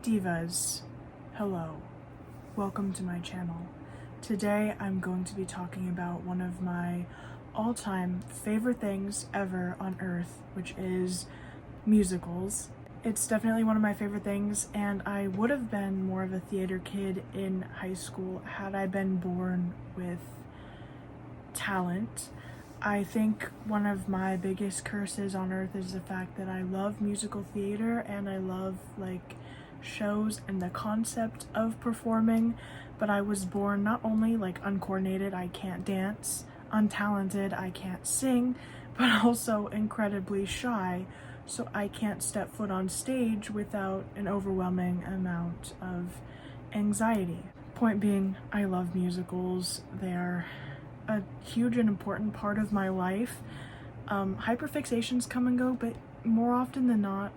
Divas, hello, welcome to my channel. Today I'm going to be talking about one of my all-time favorite things ever on earth, which is musicals. It's definitely one of my favorite things, and I would have been more of a theater kid in high school had I been born with talent. I think one of my biggest curses on earth is the fact that I love musical theater and I love shows and the concept of performing, but I was born not only uncoordinated, I can't dance, untalented, I can't sing, but also incredibly shy, so I can't step foot on stage without an overwhelming amount of anxiety. Point being, I love musicals. They're a huge and important part of my life. Hyperfixations come and go, but more often than not,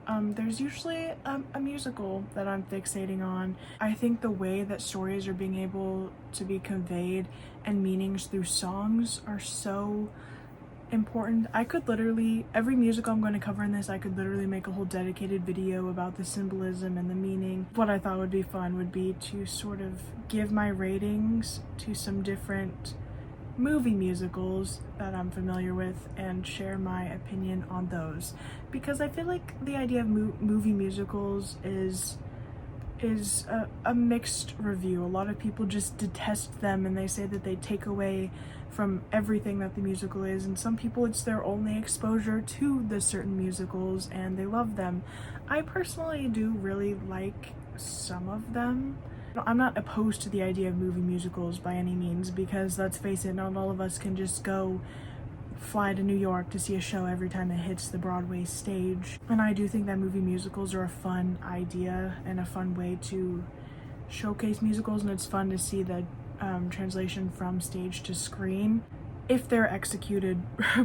there's usually a musical that I'm fixating on. I think the way that stories are being able to be conveyed and meanings through songs are so important. I could literally, every musical I'm going to cover in this, I could literally make a whole dedicated video about the symbolism and the meaning. What I thought would be fun would be to sort of give my ratings to some different movie musicals that I'm familiar with and share my opinion on those, because I feel like the idea of movie musicals is a mixed review. A lot of people just detest them and they say that they take away from everything that the musical is, and some people it's their only exposure to the certain musicals and they love them. I personally do really like some of them. I'm not opposed to the idea of movie musicals by any means, because let's face it, not all of us can just go fly to New York to see a show every time it hits the Broadway stage. And I do think that movie musicals are a fun idea and a fun way to showcase musicals, and it's fun to see the translation from stage to screen, if they're executed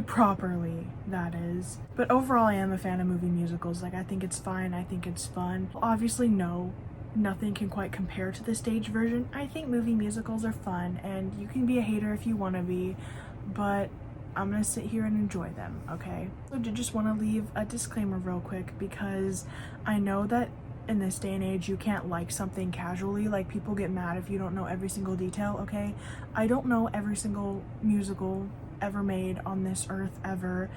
properly, that is. But overall, I am a fan of movie musicals. I think it's fine, I think it's fun. Obviously, no, nothing can quite compare to the stage version. I think movie musicals are fun, and you can be a hater if you want to be, but I'm gonna sit here and enjoy them, okay? So I just want to leave a disclaimer real quick, because I know that in this day and age you can't like something casually. People get mad if you don't know every single detail, okay? I don't know every single musical ever made on this earth ever.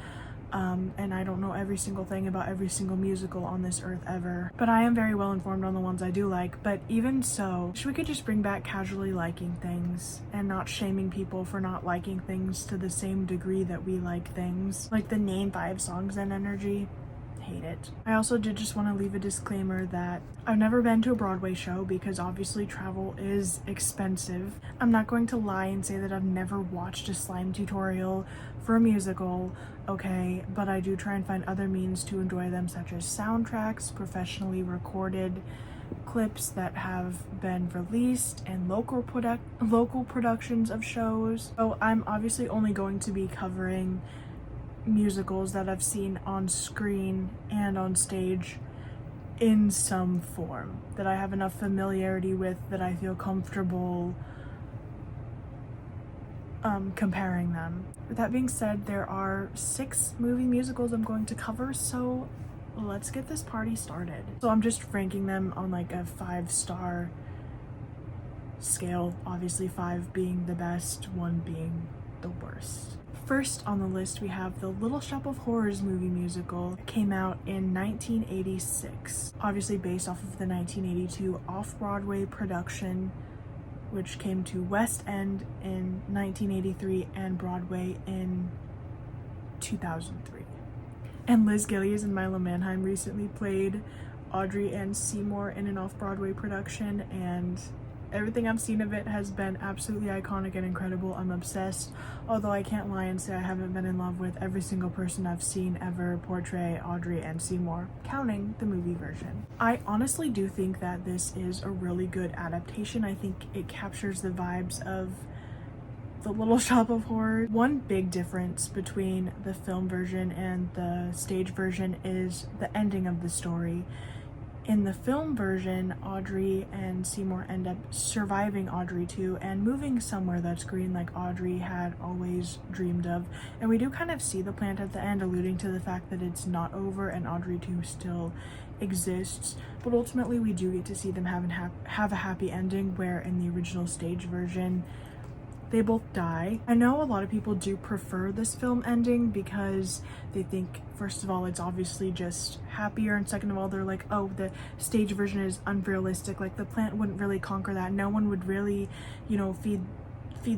And I don't know every single thing about every single musical on this earth ever, but I am very well informed on the ones I do like. But even so, we could just bring back casually liking things and not shaming people for not liking things to the same degree that we like things. Like the Name 5 Songs and energy. Hate it. I also did just want to leave a disclaimer that I've never been to a Broadway show, because obviously travel is expensive. I'm not going to lie and say that I've never watched a slime tutorial for a musical, okay, but I do try and find other means to enjoy them, such as soundtracks, professionally recorded clips that have been released, and local productions of shows. So I'm obviously only going to be covering musicals that I've seen on screen and on stage in some form, that I have enough familiarity with, that I feel comfortable comparing them. With that being said, there are 6 movie musicals I'm going to cover, so let's get this party started. So I'm just ranking them on a 5-star scale, obviously 5 being the best, 1 being the worst. First on the list, we have the Little Shop of Horrors movie musical. It came out in 1986, obviously based off of the 1982 off-Broadway production, which came to West End in 1983 and Broadway in 2003. And Liz Gillies and Milo Manheim recently played Audrey and Seymour in an off-Broadway production, and everything I've seen of it has been absolutely iconic and incredible. I'm obsessed, although I can't lie and say I haven't been in love with every single person I've seen ever portray Audrey and Seymour, counting the movie version. I honestly do think that this is a really good adaptation. I think it captures the vibes of the Little Shop of Horrors. One big difference between the film version and the stage version is the ending of the story. In the film version, Audrey and Seymour end up surviving Audrey 2 and moving somewhere that's green like Audrey had always dreamed of. And we do kind of see the plant at the end, alluding to the fact that it's not over and Audrey 2 still exists. But ultimately we do get to see them have a happy ending, where in the original stage version they both die. I know a lot of people do prefer this film ending because they think, first of all, it's obviously just happier, and second of all, they're like, oh, the stage version is unrealistic, like the plant wouldn't really conquer that, no one would really, you know, feed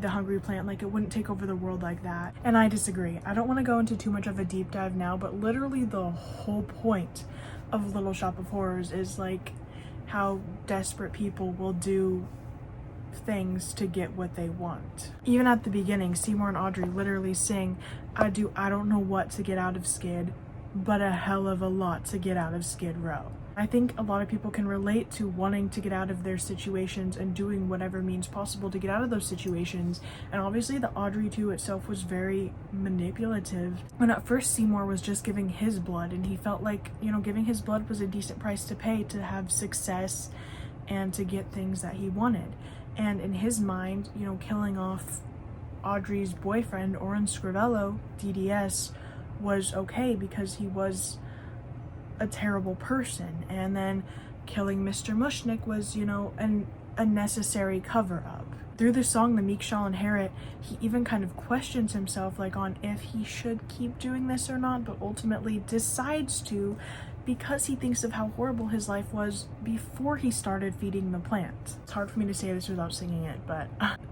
the hungry plant, like it wouldn't take over the world like that. And I disagree. I don't want to go into too much of a deep dive now, but literally the whole point of Little Shop of Horrors is like how desperate people will do things to get what they want. Even at the beginning, Seymour and Audrey literally sing, I don't know what to get out of Skid, but a hell of a lot to get out of Skid Row. I think a lot of people can relate to wanting to get out of their situations and doing whatever means possible to get out of those situations. And obviously the Audrey 2 itself was very manipulative. When at first Seymour was just giving his blood, and he felt like, you know, giving his blood was a decent price to pay to have success and to get things that he wanted. And in his mind, you know, killing off Audrey's boyfriend, Oren Scrivello, DDS, was okay because he was a terrible person. And then killing Mr. Mushnick was, you know, a necessary cover-up. Through the song The Meek Shall Inherit, he even kind of questions himself, like, on if he should keep doing this or not, but ultimately decides to, because he thinks of how horrible his life was before he started feeding the plant. It's hard for me to say this without singing it, but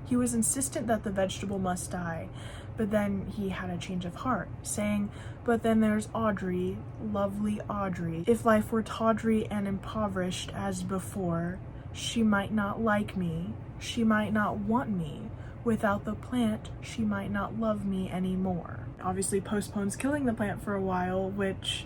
he was insistent that the vegetable must die, but then he had a change of heart, saying, but then there's Audrey, lovely Audrey. If life were tawdry and impoverished as before, she might not like me, she might not want me. Without the plant, she might not love me anymore. Obviously postpones killing the plant for a while, which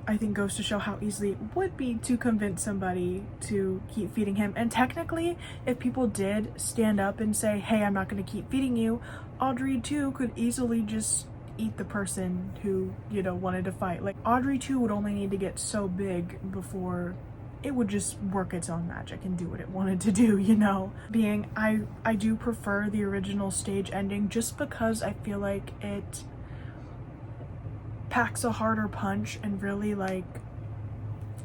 I think goes to show how easily it would be to convince somebody to keep feeding him. And technically, if people did stand up and say, hey, I'm not going to keep feeding you, Audrey 2 could easily just eat the person who, you know, wanted to fight. Like, Audrey 2 would only need to get so big before it would just work its own magic and do what it wanted to do, you know? I do prefer the original stage ending just because I feel like it packs a harder punch and really like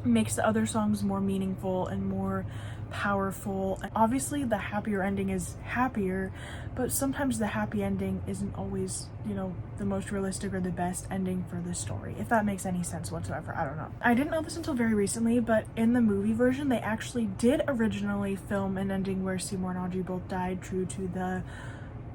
makes the other songs more meaningful and more powerful. And obviously the happier ending is happier, but sometimes the happy ending isn't always, you know, the most realistic or the best ending for the story, if that makes any sense whatsoever. I don't know. I didn't know this until very recently, but in the movie version they actually did originally film an ending where Seymour and Audrey both died, true to the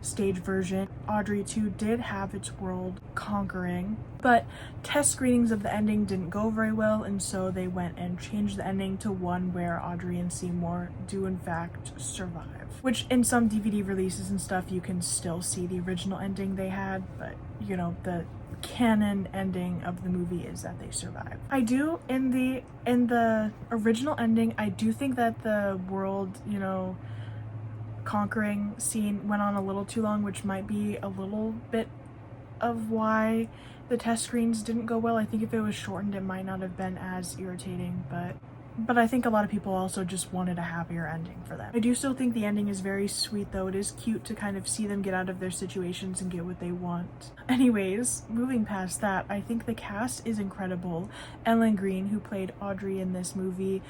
stage version. Audrey 2 did have its world conquering, but test screenings of the ending didn't go very well, and so they went and changed the ending to one where Audrey and Seymour do in fact survive. Which in some DVD releases and stuff you can still see the original ending they had, but you know, the canon ending of the movie is that they survive. I do, in the original ending, I do think that the world, you know, conquering scene went on a little too long, which might be a little bit of why the test screens didn't go well. I think if it was shortened it might not have been as irritating, but I think a lot of people also just wanted a happier ending for them. I do still think the ending is very sweet though. It is cute to kind of see them get out of their situations and get what they want. Anyways, moving past that, I think the cast is incredible. Ellen Greene, who played Audrey in this movie,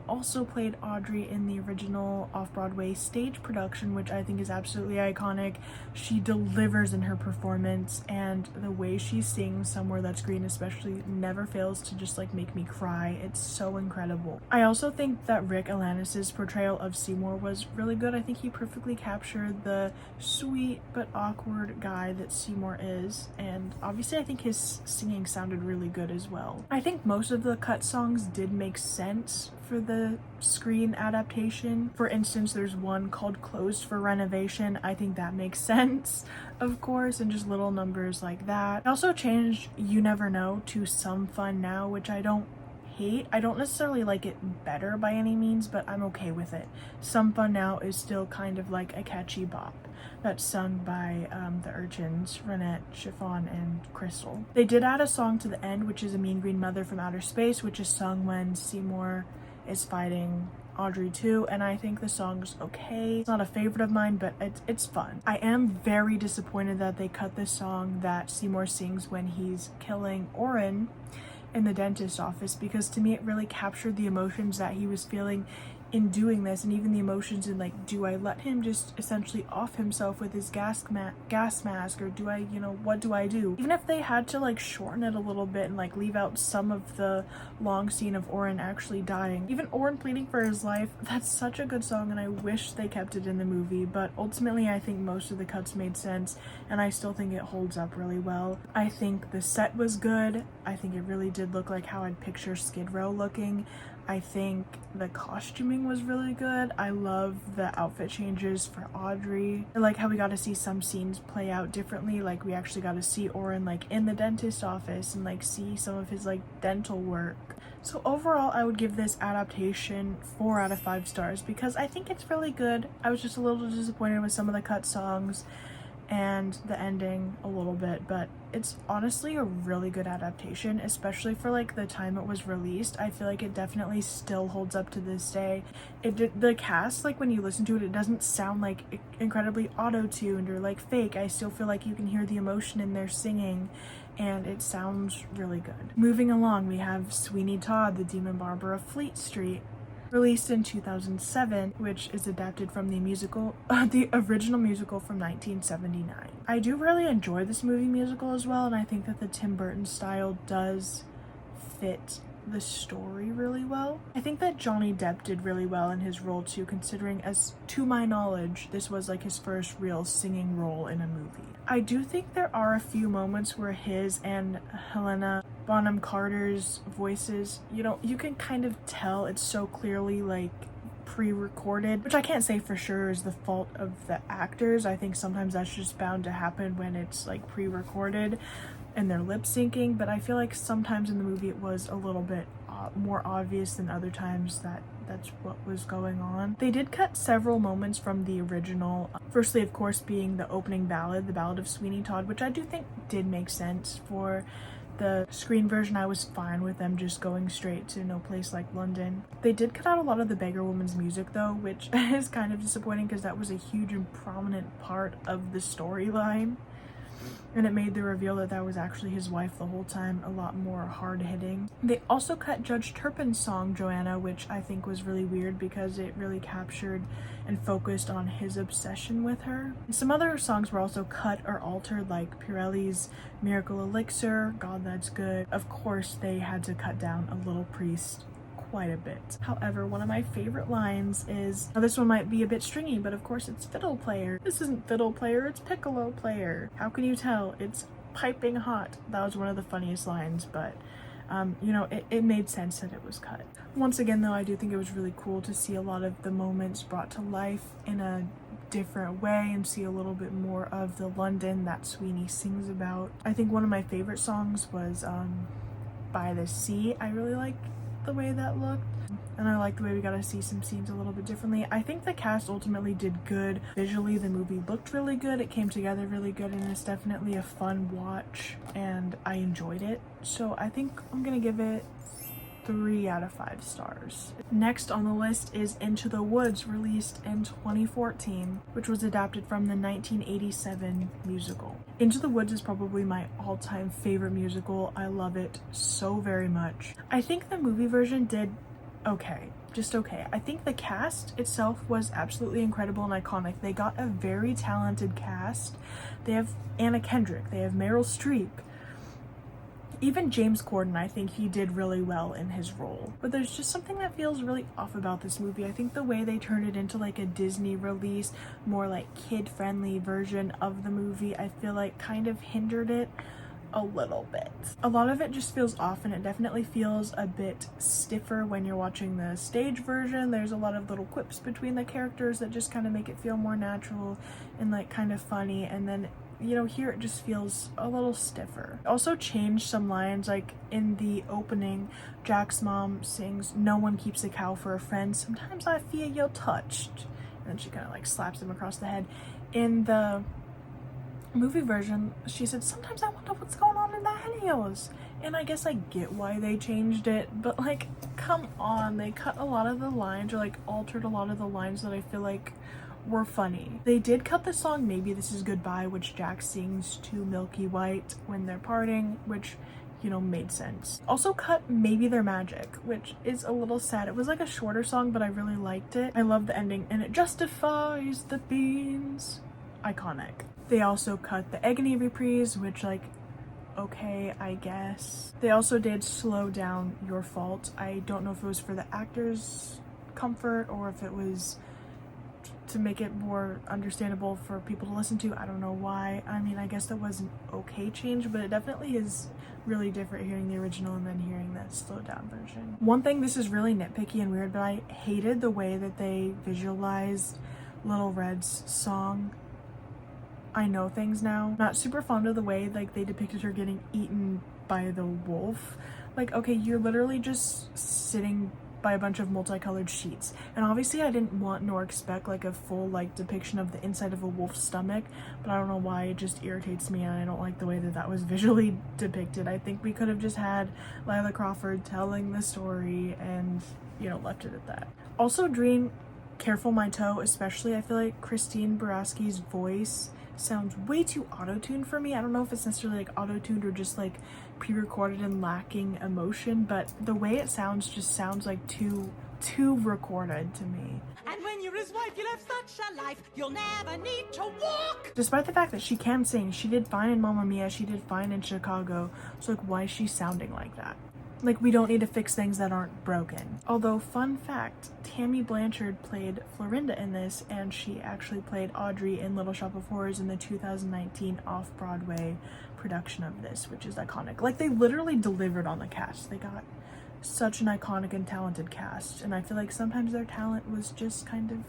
also played Audrey in the original off-Broadway stage production, which I think is absolutely iconic. She delivers in her performance, and the way she sings Somewhere That's Green especially never fails to just like make me cry. It's so incredible. I also think that Rick Alanis' portrayal of Seymour was really good. I think he perfectly captured the sweet but awkward guy that Seymour is, and obviously I think his singing sounded really good as well. I think most of the cut songs did make sense for the screen adaptation. For instance, there's one called Closed for Renovation. I think that makes sense, of course, and just little numbers like that. I also changed You Never Know to Some Fun Now, which I don't hate. I don't necessarily like it better by any means, but I'm okay with it. Some Fun Now is still kind of like a catchy bop that's sung by the Urchins, Renette, Chiffon, and Crystal. They did add a song to the end, which is A Mean Green Mother from Outer Space, which is sung when Seymour is fighting Audrey too, and I think the song's okay. It's not a favorite of mine, but it's fun. I am very disappointed that they cut the song that Seymour sings when he's killing Oren in the dentist's office, because to me it really captured the emotions that he was feeling in doing this, and even the emotions in like, do I let him just essentially off himself with his gas mask, or do I, you know, what do I do? Even if they had to like shorten it a little bit and like leave out some of the long scene of Oren actually dying, even Oren pleading for his life, that's such a good song, and I wish they kept it in the movie. But ultimately I think most of the cuts made sense, and I still think it holds up really well. I think the set was good. I think it really did look like how I'd picture Skid Row looking. I think the costuming was really good. I love the outfit changes for Audrey. I like how we got to see some scenes play out differently. Like we actually got to see Oren like in the dentist office and like see some of his like dental work. So overall, I would give this adaptation 4 out of 5 stars because I think it's really good. I was just a little disappointed with some of the cut songs and the ending a little bit, but it's honestly a really good adaptation, especially for like the time it was released. I feel like it definitely still holds up to this day. The cast, like when you listen to it, it doesn't sound like incredibly auto-tuned or like fake. I still feel like you can hear the emotion in their singing, and it sounds really good. Moving along, we have Sweeney Todd, the Demon Barber of Fleet Street, released in 2007, which is adapted from the original musical from 1979. I do really enjoy this movie musical as well, and I think that the Tim Burton style does fit the story really well. I think that Johnny Depp did really well in his role too, considering, as to my knowledge, this was like his first real singing role in a movie. I do think there are a few moments where his and Helena Bonham Carter's voices, you know, you can kind of tell it's so clearly like pre-recorded, which I can't say for sure is the fault of the actors. I think sometimes that's just bound to happen when it's like pre-recorded and they're lip syncing, but I feel like sometimes in the movie it was a little bit more obvious than other times that that's what was going on. They did cut several moments from the original, firstly of course being the opening ballad, the Ballad of Sweeney Todd, which I do think did make sense. For the screen version, I was fine with them just going straight to No Place Like London. They did cut out a lot of the Beggar Woman's music though, which is kind of disappointing because that was a huge and prominent part of the storyline, and it made the reveal that that was actually his wife the whole time a lot more hard-hitting. They also cut Judge Turpin's song Joanna, which I think was really weird because it really captured and focused on his obsession with her. Some other songs were also cut or altered, like Pirelli's Miracle Elixir, God That's Good. Of course they had to cut down A Little Priest quite a bit. However, one of my favorite lines is, now this one might be a bit stringy, but of course it's fiddle player. This isn't fiddle player, it's piccolo player. How can you tell? It's piping hot. That was one of the funniest lines, but you know, it made sense that it was cut. Once again though, I do think it was really cool to see a lot of the moments brought to life in a different way and see a little bit more of the London that Sweeney sings about. I think one of my favorite songs was By the Sea. I really like the way that looked, and I like the way we got to see some scenes a little bit differently. I think the cast ultimately did good. Visually, the movie looked really good, it came together really good, and it's definitely a fun watch, and I enjoyed it. So I think I'm gonna give it 3 out of 5 stars. Next on the list is Into the Woods, released in 2014, which was adapted from the 1987 musical. Into the Woods is probably my all-time favorite musical. I love it so very much. I think the movie version did okay, just okay. I think the cast itself was absolutely incredible and iconic. They got a very talented cast. They have Anna Kendrick, they have Meryl Streep, even James Corden. I think he did really well in his role. But there's just something that feels really off about this movie. I think the way they turned it into like a Disney release, more like kid-friendly version of the movie, I feel like kind of hindered it a little bit. A lot of it just feels off, and it definitely feels a bit stiffer when you're watching the stage version. There's a lot of little quips between the characters that just kind of make it feel more natural and like kind of funny, and then you know, here it just feels a little stiffer. Also changed some lines, like in the opening, Jack's mom sings, "No one keeps a cow for a friend. Sometimes I fear you're touched." And then she kind of like slaps him across the head. In the movie version, she said, "Sometimes I wonder what's going on in that head of yours." And I guess I get why they changed it, but like, come on, they cut a lot of the lines, or like altered a lot of the lines that I feel like were funny. They did cut the song "Maybe This Is Goodbye," which Jack sings to Milky White when they're parting, which, you know, made sense. Also cut "Maybe They're Magic," which is a little sad. It was like a shorter song, but I really liked it. I love the ending, and it justifies the beans. Iconic. They also cut the Agony reprise, which, like, okay, I guess. They also did "Slow Down, Your Fault." I don't know if it was for the actors' comfort or if it was to make it more understandable for people to listen to. I don't know why. I mean, I guess that was an okay change, but it definitely is really different hearing the original and then hearing that slowed down version. One thing, this is really nitpicky and weird, but I hated the way that they visualized Little Red's song, "I Know Things Now." Not super fond of the way like they depicted her getting eaten by the wolf. Like, okay, you're literally just sitting by a bunch of multicolored sheets, and obviously I didn't want nor expect like a full like depiction of the inside of a wolf's stomach, but I don't know why it just irritates me, and I don't like the way that that was visually depicted. I think we could have just had Lila Crawford telling the story and, you know, left it at that. Also, Dream, "Careful My Toe," especially, I feel like Christine Boraski's voice sounds way too auto-tuned for me. I don't know if it's necessarily like auto-tuned or just like pre-recorded and lacking emotion, but the way it sounds just sounds like too recorded to me. "And when you're his wife, you'll have such a life, you'll never need to walk." Despite the fact that she can sing, she did fine in Mamma Mia, she did fine in Chicago, so like, why is she sounding like that? Like, we don't need to fix things that aren't broken. Although, fun fact, Tammy Blanchard played Florinda in this, and she actually played Audrey in Little Shop of Horrors in the 2019 off-Broadway production of this, which is iconic. Like, they literally delivered on the cast. They got such an iconic and talented cast, and I feel like sometimes their talent was just kind of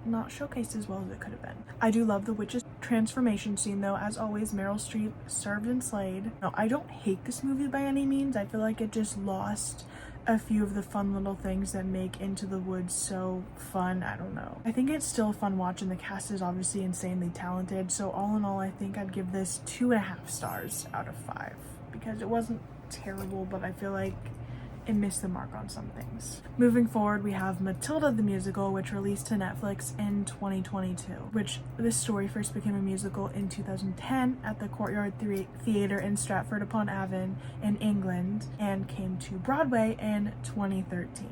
not showcased as well as it could have been. I do love the witch's transformation scene though. As always, Meryl Streep served and slayed. Now, I don't hate this movie by any means. I feel like it just lost a few of the fun little things that make Into the Woods so fun. I don't know. I think it's still a fun watch, and the cast is obviously insanely talented. So all in all, I think I'd give this 2.5 stars out of 5 because it wasn't terrible, but I feel like it missed the mark on some things. Moving forward, we have Matilda the musical, which released to Netflix in 2022, which this story first became a musical in 2010 at the Courtyard Theatre in Stratford-upon-Avon in England, and came to Broadway in 2013.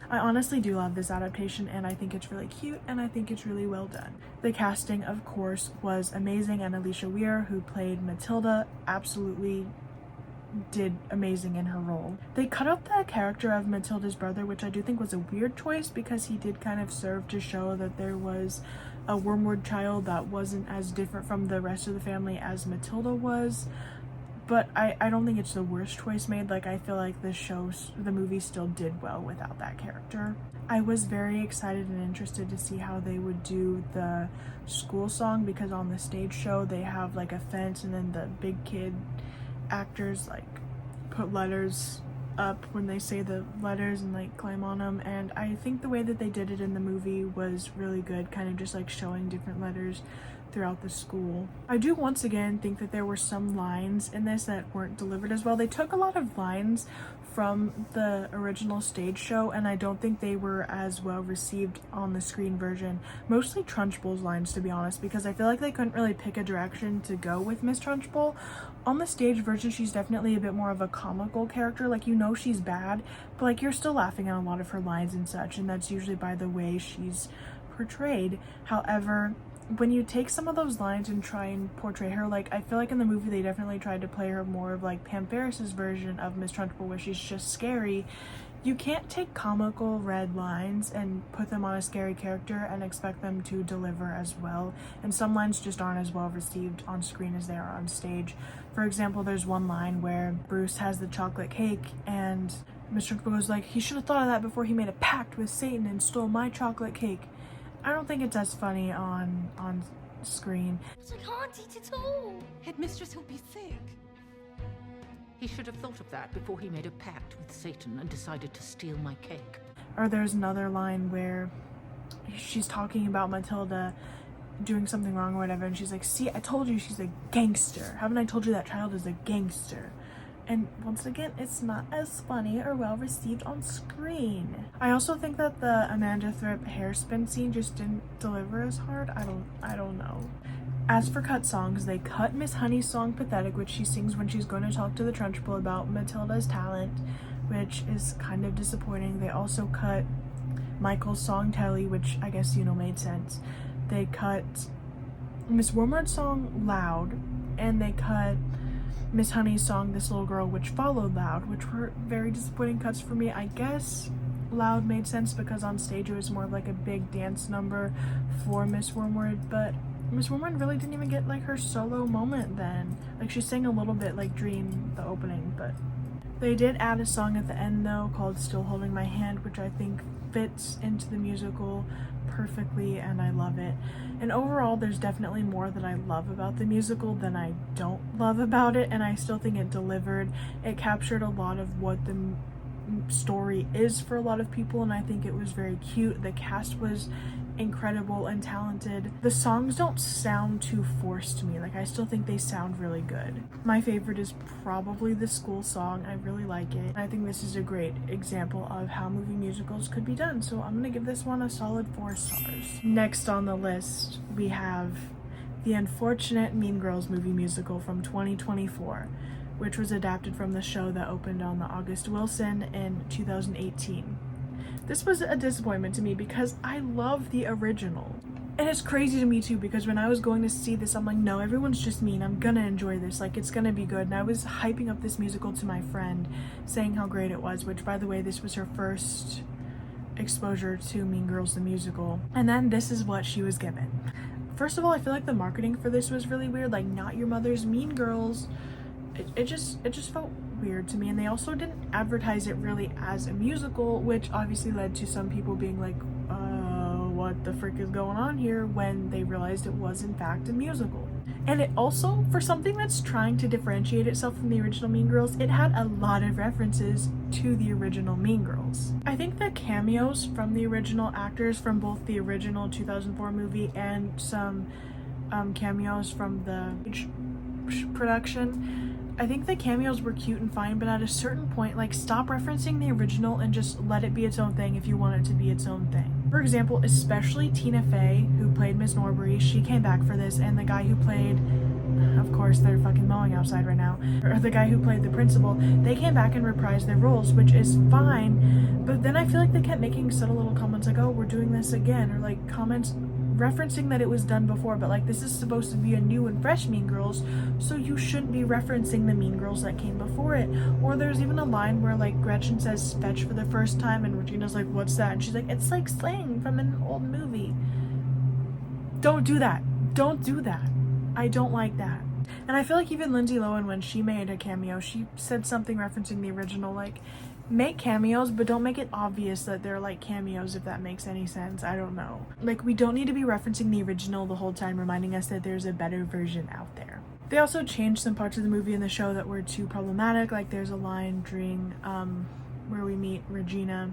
I honestly do love this adaptation, and I think it's really cute, and I think it's really well done. The casting, of course, was amazing, and Alicia Weir, who played Matilda, absolutely did amazing in her role. They cut out the character of Matilda's brother, which I do think was a weird choice because he did kind of serve to show that there was a Wormwood child that wasn't as different from the rest of the family as Matilda was. But I don't think it's the worst choice made. Like, I feel like the movie still did well without that character. I was very excited and interested to see how they would do the school song, because on the stage show they have like a fence, and then the big kid actors like put letters up when they say the letters and like climb on them, and I think the way that they did it in the movie was really good, kind of just like showing different letters throughout the school. I do once again think that there were some lines in this that weren't delivered as well. They took a lot of lines from the original stage show, and I don't think they were as well received on the screen version. Mostly Trunchbull's lines, to be honest, because I feel like they couldn't really pick a direction to go with Miss Trunchbull. On the stage version, she's definitely a bit more of a comical character. Like, you know she's bad, but like you're still laughing at a lot of her lines and such, and that's usually by the way she's portrayed. However, when you take some of those lines and try and portray her, like, I feel like in the movie they definitely tried to play her more of like Pam Ferris's version of Miss Trunchbull, where she's just scary. You can't take comical red lines and put them on a scary character and expect them to deliver as well, and some lines just aren't as well received on screen as they are on stage. For example, there's one line where Bruce has the chocolate cake and Miss Trunchbull goes like, "He should have thought of that before he made a pact with Satan and stole my chocolate cake." I don't think it's as funny on screen. But I can't eat it all. Headmistress, he'll be sick. He should have thought of that before he made a pact with Satan and decided to steal my cake. Or there's another line where she's talking about Matilda doing something wrong or whatever, and she's like, see, I told you she's a gangster. Haven't I told you that child is a gangster? And once again, it's not as funny or well received on screen. I also think that the Amanda Thripp hairspin scene just didn't deliver as hard. I don't know. As for cut songs, they cut Miss Honey's song Pathetic, which she sings when she's going to talk to the Trunchbull about Matilda's talent, which is kind of disappointing. They also cut Michael's song Telly, which I guess, you know, made sense. They cut Miss Wormwood's song Loud, and they cut Miss Honey's song This Little Girl, which followed Loud, which were very disappointing cuts for me. I guess Loud made sense because on stage it was more of like a big dance number for Miss Wormwood, but Miss Wormwood really didn't even get like her solo moment then. Like she sang a little bit like during the opening, but they did add a song at the end though called Still Holding My Hand, which I think fits into the musical perfectly, and I love it. And overall, there's definitely more that I love about the musical than I don't love about it, and I still think it delivered. It captured a lot of what the story is for a lot of people, and I think it was very cute. The cast was incredible and talented. The songs don't sound too forced to me. Like, I still think they sound really good. My favorite is probably the school song. I really like it. I think this is a great example of how movie musicals could be done, so I'm gonna give this one a solid 4 stars. Next on the list, we have the unfortunate Mean Girls movie musical from 2024, which was adapted from the show that opened on the August Wilson in 2018. This was a disappointment to me because I love the original. And it's crazy to me too, because when I was going to see this, I'm like, no, everyone's just mean. I'm gonna enjoy this. Like, it's gonna be good. And I was hyping up this musical to my friend, saying how great it was, which, by the way, this was her first exposure to Mean Girls the musical. And then this is what she was given. First of all, I feel like the marketing for this was really weird. Like, Not Your Mother's Mean Girls. It just felt weird to me, and they also didn't advertise it really as a musical, which obviously led to some people being like, what the frick is going on here, when they realized it was in fact a musical. And it also, for something that's trying to differentiate itself from the original Mean Girls, it had a lot of references to the original Mean Girls. I think the cameos from the original actors from both the original 2004 movie and some cameos from the production, I think the cameos were cute and fine, but at a certain point, like, stop referencing the original and just let it be its own thing if you want it to be its own thing. For example, especially Tina Fey, who played Miss Norbury, she came back for this, and the guy who played, of course, they're fucking mowing outside right now, or the guy who played the principal, they came back and reprised their roles, which is fine, but then I feel like they kept making subtle little comments like, oh, we're doing this again, or like comments referencing that it was done before, but like, this is supposed to be a new and fresh Mean Girls, so you shouldn't be referencing the Mean Girls that came before it. Or there's even a line where like Gretchen says fetch for the first time and Regina's like, what's that? And she's like, it's like slang from an old movie. Don't do that. Don't do that. I don't like that. And I feel like even Lindsay Lohan, when she made a cameo, she said something referencing the original, like, make cameos, but don't make it obvious that they're like cameos, if that makes any sense. I don't know. Like, we don't need to be referencing the original the whole time, reminding us that there's a better version out there. They also changed some parts of the movie and the show that were too problematic. Like, there's a line during where we meet Regina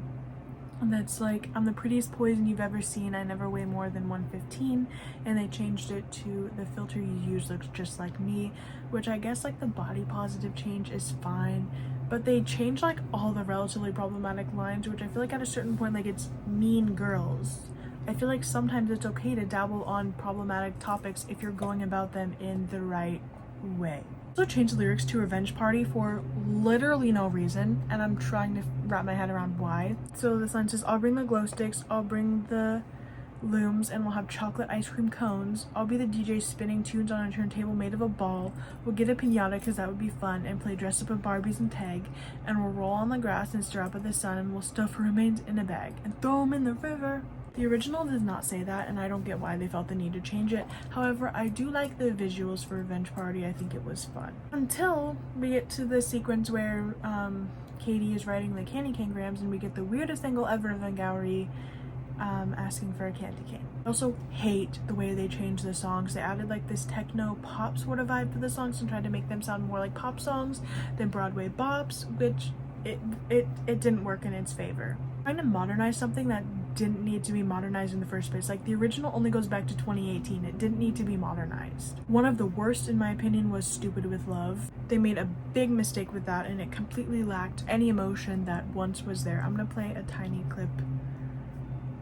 that's like, I'm the prettiest poison you've ever seen, I never weigh more than 115, and they changed it to the filter you use looks just like me, which I guess like the body positive change is fine, but they changed like all the relatively problematic lines, which I feel like at a certain point, like, it's Mean Girls. I feel like sometimes it's okay to dabble on problematic topics if you're going about them in the right way. Also changed the lyrics to Revenge Party for literally no reason, and I'm trying to wrap my head around why. So this line says, I'll bring the glow sticks, I'll bring the looms, and we'll have chocolate ice cream cones. I'll be the DJ spinning tunes on a turntable made of a ball. We'll get a piñata because that would be fun, and play dress up with Barbies and tag, and we'll roll on the grass and stir up at the sun, and we'll stuff her remains in a bag and throw them in the river. The original does not say that, and I don't get why they felt the need to change it. However, I do like the visuals for Revenge Party. I think it was fun. Until we get to the sequence where Katie is writing the candy cane grams, and we get the weirdest angle ever of Gowrie asking for a candy cane. I also hate the way they changed the songs. They added like this techno pop sort of vibe to the songs and tried to make them sound more like pop songs than Broadway bops, which it didn't work in its favor. Trying to modernize something that didn't need to be modernized in the first place. Like, the original only goes back to 2018. It didn't need to be modernized. One of the worst, in my opinion, was Stupid with Love. They made a big mistake with that, and it completely lacked any emotion that once was there. I'm gonna play a tiny clip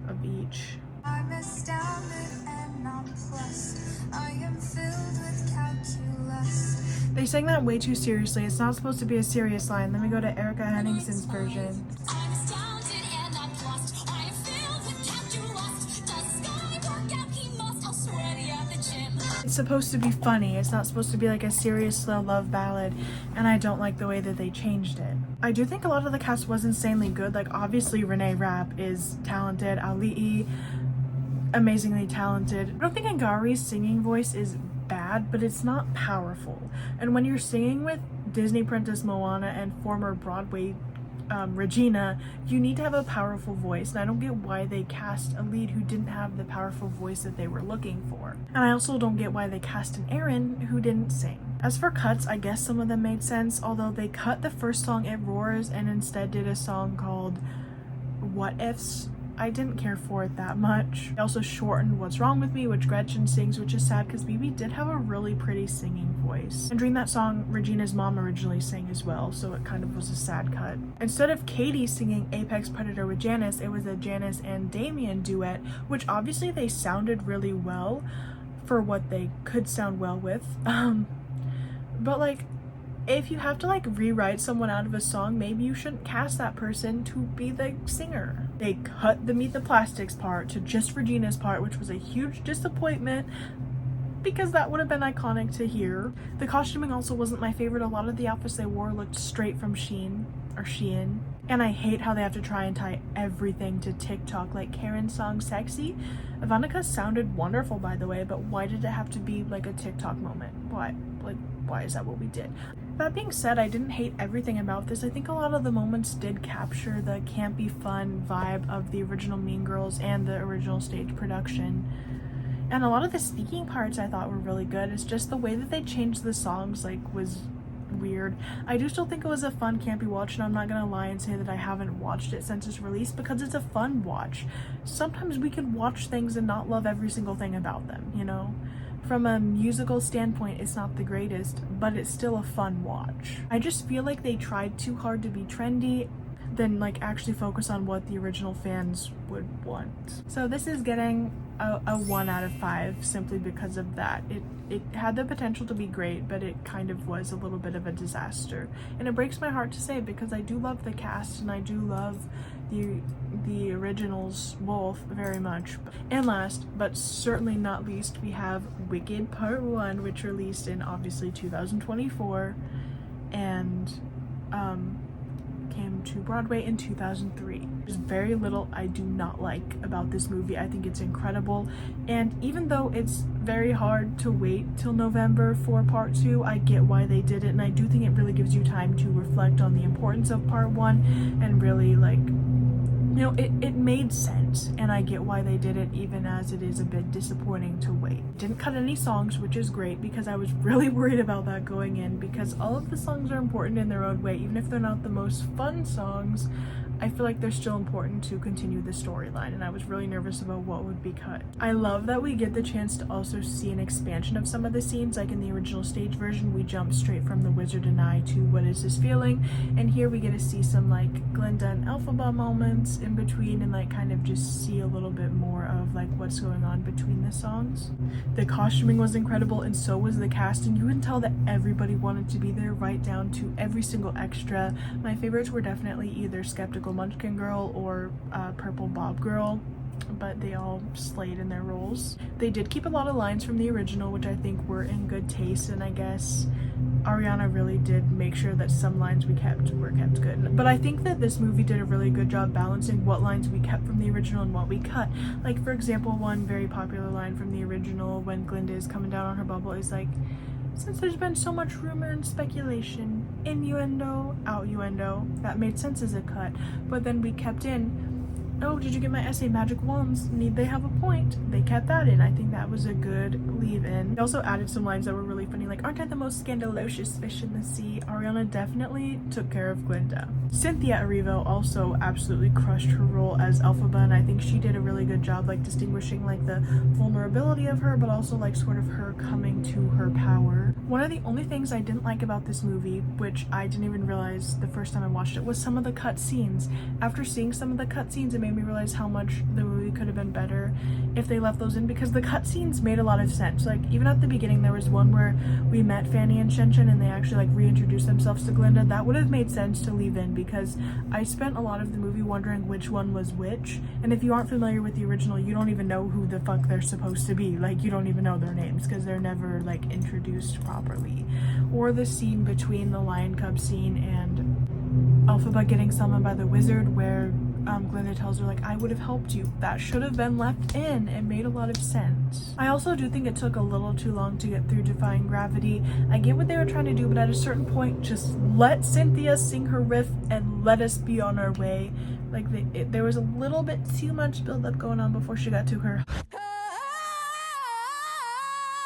of each. I'm astounded and nonplussed. I am filled with calculus. They sang that way too seriously. It's not supposed to be a serious line. Let me go to Erica Henningsen's version. I'm astounded and nonplussed. I am filled with calculus. Does Sky work out? He must. I'll swear to you at the gym. It's supposed to be funny. It's not supposed to be like a serious slow love ballad, and I don't like the way that they changed it. I do think a lot of the cast was insanely good. Like, obviously Renee Rapp is talented. Ali'i, amazingly talented. I don't think Angari's singing voice is bad, but it's not powerful. And when you're singing with Disney Princess Moana and former Broadway Regina, you need to have a powerful voice, and I don't get why they cast a lead who didn't have the powerful voice that they were looking for. And I also don't get why they cast an Aaron who didn't sing. As for cuts, I guess some of them made sense, although they cut the first song It Roars and instead did a song called What Ifs. I didn't care for it that much. They also shortened What's Wrong With Me, which Gretchen sings, which is sad because Bibi did have a really pretty singing voice. And during that song, Regina's mom originally sang as well, so it kind of was a sad cut. Instead of Katie singing Apex Predator with Janice, it was a Janice and Damien duet, which obviously they sounded really well for what they could sound well with. But like, if you have to like rewrite someone out of a song, maybe you shouldn't cast that person to be the singer. They cut the Meet the Plastics part to just Regina's part, which was a huge disappointment because that would have been iconic to hear. The costuming also wasn't my favorite. A lot of the outfits they wore looked straight from Shein. And I hate how they have to try and tie everything to TikTok, like Karen's song Sexy. Ivanica sounded wonderful, by the way, but why did it have to be like a TikTok moment? Why? Like, why is that what we did? That being said, I didn't hate everything about this. I think a lot of the moments did capture the campy, fun vibe of the original Mean Girls and the original stage production. And a lot of the speaking parts I thought were really good. It's just the way that they changed the songs, like, was weird. I do still think it was a fun, campy watch, and I'm not gonna lie and say that I haven't watched it since its release because it's a fun watch. Sometimes we can watch things and not love every single thing about them, you know? From a musical standpoint, it's not the greatest, but it's still a fun watch. I just feel like they tried too hard to be trendy than like actually focus on what the original fans would want. So this is getting a 1 out of 5 simply because of that. It had the potential to be great, but it kind of was a little bit of a disaster. And it breaks my heart to say because I do love the cast and I do love the originals both very much. And last but certainly not least, we have Wicked Part 1, which released in obviously 2024 and came to Broadway in 2003. There's very little I do not like about this movie. I think it's incredible, and even though it's very hard to wait till November for part 2, I get why they did it, and I do think it really gives you time to reflect on the importance of part 1 and really, like, you know, it made sense, and I get why they did it, even as it is a bit disappointing to wait. Didn't cut any songs, which is great because I was really worried about that going in, because all of the songs are important in their own way. Even if they're not the most fun songs, I feel like they're still important to continue the storyline, and I was really nervous about what would be cut. I love that we get the chance to also see an expansion of some of the scenes. Like in the original stage version, we jump straight from The Wizard and I to What Is This Feeling, and here we get to see some like Glinda and Elphaba moments in between, and like kind of just see a little bit more of like what's going on between the songs. The costuming was incredible, and so was the cast, and you can tell that everybody wanted to be there, right down to every single extra. My favorites were definitely either Skeptical Munchkin Girl or Purple Bob Girl, but they all slayed in their roles. They did keep a lot of lines from the original, which I think were in good taste, and I guess Ariana really did make sure that some lines we kept were kept good. But I think that this movie did a really good job balancing what lines we kept from the original and what we cut. Like, for example, one very popular line from the original when Glinda is coming down on her bubble is like, since there's been so much rumor and speculation, innuendo, outuendo, that made sense as a cut, but then we kept in, oh, did you get my essay, magic wands, need they have a point? They kept that in. I think that was a good leave-in. They also added some lines that were really funny, like, aren't I the most scandalocious fish in the sea? Ariana definitely took care of Glinda. Cynthia Erivo also absolutely crushed her role as Elphaba, and I think she did a really good job, like, distinguishing like the vulnerability of her, but also like sort of her coming to her power. One of the only things I didn't like about this movie, which I didn't even realize the first time I watched it, was some of the cut scenes. After seeing some of the cut scenes, it made me realize how much the movie could have been better if they left those in, because the cut scenes made a lot of sense. Like, even at the beginning, there was one where we met Fanny and Shen Shen and they actually like reintroduced themselves to Glinda. That would have made sense to leave in, because I spent a lot of the movie wondering which one was which, and if you aren't familiar with the original, you don't even know who the fuck they're supposed to be. Like, you don't even know their names because they're never like introduced properly. Or the scene between the lion cub scene and Elphaba getting summoned by the wizard, where Glinda tells her like, I would have helped you. That should have been left in. It made a lot of sense. I also do think it took a little too long to get through Defying Gravity. I get what they were trying to do, but at a certain point, just let Cynthia sing her riff and let us be on our way. Like, there was a little bit too much build up going on before she got to her.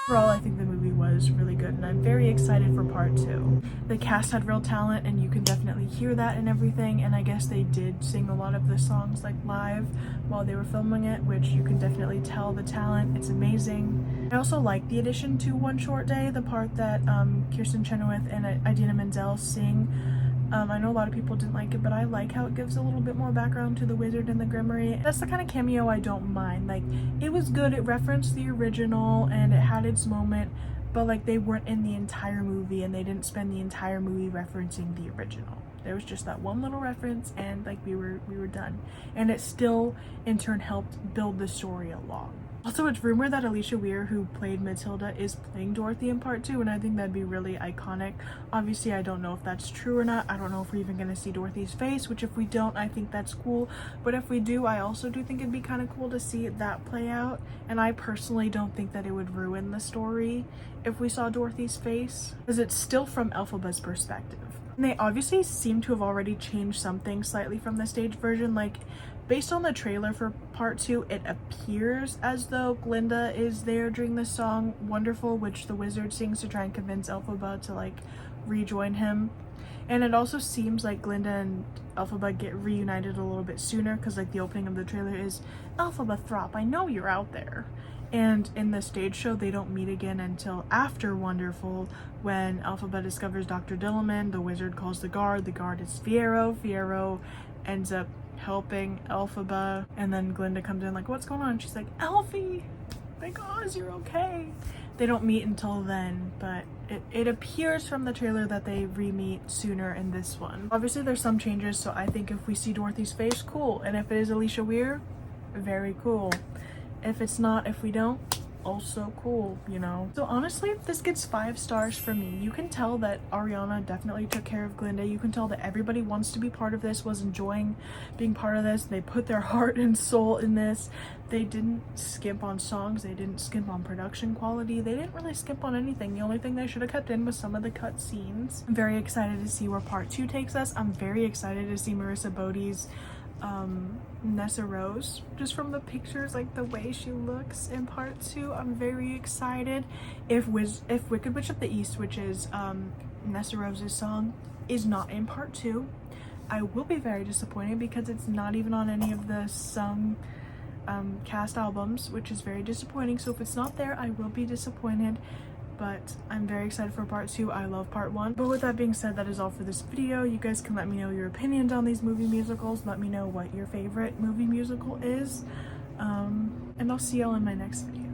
Overall, I think the movie was really good, and I'm very excited for part 2. The cast had real talent, and you can definitely hear that and everything, and I guess they did sing a lot of the songs like live while they were filming it, which you can definitely tell the talent. It's amazing. I also like the addition to One Short Day, the part that Kirsten Chenoweth and Idina Menzel sing. I know a lot of people didn't like it, but I like how it gives a little bit more background to the wizard and the Grimmery. That's the kind of cameo I don't mind. Like, it was good, it referenced the original and it had its moment, but like, they weren't in the entire movie and they didn't spend the entire movie referencing the original. There was just that one little reference, and like, we were done, and it still in turn helped build the story along. Also, it's rumored that Alicia Weir, who played Matilda, is playing Dorothy in part 2, and I think that'd be really iconic. Obviously, I don't know if that's true or not. I don't know if we're even gonna see Dorothy's face, which if we don't, I think that's cool. But if we do, I also do think it'd be kind of cool to see that play out. And I personally don't think that it would ruin the story if we saw Dorothy's face, because it's still from Elphaba's perspective. And they obviously seem to have already changed something slightly from the stage version. Like, based on the trailer for part 2, it appears as though Glinda is there during the song Wonderful, which the wizard sings to try and convince Elphaba to like rejoin him. And it also seems like Glinda and Elphaba get reunited a little bit sooner, because like the opening of the trailer is, Elphaba Throp, I know you're out there. And in the stage show, they don't meet again until after Wonderful, when Elphaba discovers Dr. Dilliman. The wizard calls the guard is Fiyero. Fiyero ends up helping Elphaba, and then Glinda comes in like, what's going on? She's like, Elfie, thank God you're okay. They don't meet until then, but it appears from the trailer that they re-meet sooner in this one. Obviously there's some changes, so I think if we see Dorothy's face, cool, and if it is Alicia Weir, very cool. If it's not, if we don't, also cool, you know? So honestly, this gets 5 stars from me. You can tell that Ariana definitely took care of Glinda. You can tell that everybody wants to be part of this, was enjoying being part of this. They put their heart and soul in this. They didn't skimp on songs. They didn't skimp on production quality. They didn't really skimp on anything. The only thing they should have kept in was some of the cut scenes. I'm very excited to see where part 2 takes us. I'm very excited to see Marissa Bodie's Nessa Rose, just from the pictures, like the way she looks in part 2. I'm very excited. If Wicked Witch of the East, which is Nessa Rose's song, is not in part 2, I will be very disappointed, because it's not even on any of the sung cast albums, which is very disappointing. So if it's not there, I will be disappointed. But I'm very excited for part 2. I love part 1. But with that being said, that is all for this video. You guys can let me know your opinions on these movie musicals. Let me know what your favorite movie musical is. And I'll see y'all in my next video.